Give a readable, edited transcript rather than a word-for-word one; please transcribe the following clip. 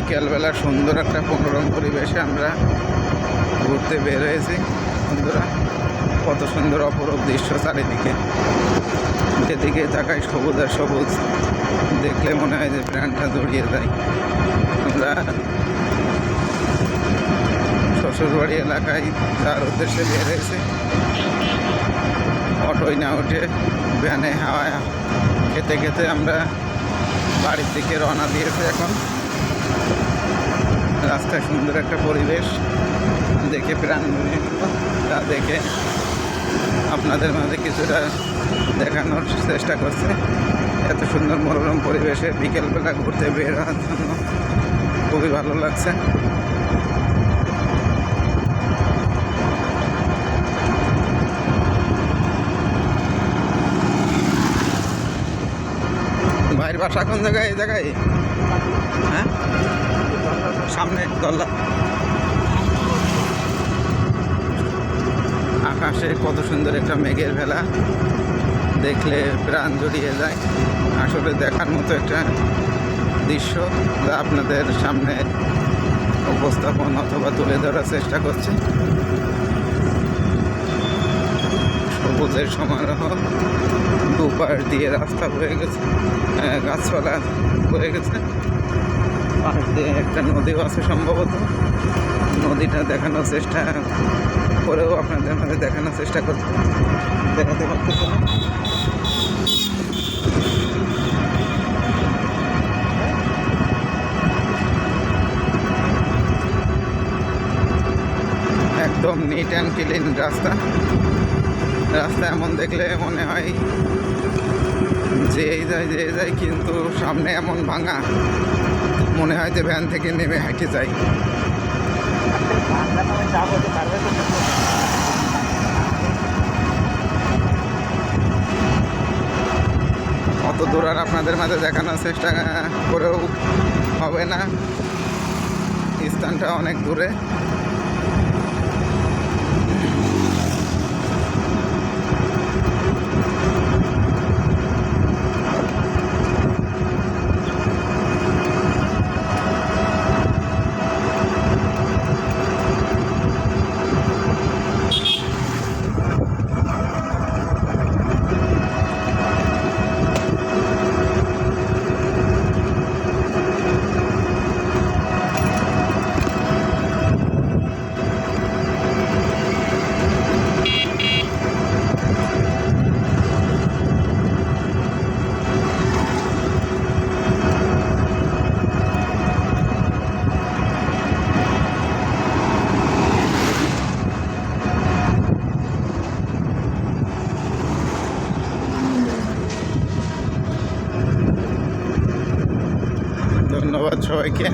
বিকেলবেলা সুন্দর একটা মনোরম পরিবেশে আমরা ঘুরতে বের হয়েছি। বন্ধুরা, কত সুন্দর অপরূপ দৃশ্য চারিদিকে, যেদিকে তাকাই সবুজ আর সবুজ, দেখলে মনে হয় যে প্রাণটা জড়িয়ে যায়। আমরা শ্বশুরবাড়ি এলাকায় যার উদ্দেশ্যে বের হয়েছি, অটোয় না উঠে ভ্যানে হাওয়া খেতে খেতে আমরা বাড়ির দিকে রওনা দিয়েছি। এখন রাস্তায় সুন্দর একটা পরিবেশ দেখে প্রাণ জড়িয়ে গেল। তা দেখে আপনাদের মাঝে কিছুটা দেখানোর চেষ্টা করছে। এত সুন্দর মনোরম পরিবেশে বিকেলবেলা ঘুরতে বের হওয়ার জন্য খুবই ভালো লাগছে। ভাইয়ের বাসা কোন জায়গায়? এই জায়গায়? হ্যাঁ, সামনে দল্লা। আকাশে কত সুন্দর একটা মেঘের ভেলা, দেখলে প্রাণ জড়িয়ে যায়। আসলে দেখার মতো একটা দৃশ্য, যা আপনাদের সামনে উপস্থাপন অথবা তুলে ধরার চেষ্টা করছি। সবুজের সমারোহ, দুপাশ দিয়ে রাস্তা বয়ে গেছে, গাছপালা বয়ে গেছে, পাশ দিয়ে একটা নদীও আছে সম্ভবত। নদীটা দেখানোর চেষ্টা করেও আপনাদের মাঝে দেখানোর চেষ্টা করতে দেখাতে পারতেছে না। একদম নিট অ্যান্ড ক্লিন রাস্তা। রাস্তা এমন দেখলে মনে হয় যেই যায়, কিন্তু সামনে এমন ভাঙা, মনে হয় যে ভ্যান থেকে নেমে হাঁটে যাই। অত দূর আর আপনাদের মাঝে দেখানোর চেষ্টা করেও হবে না, স্থানটা অনেক দূরে। ধন্যবাদ সবাইকে।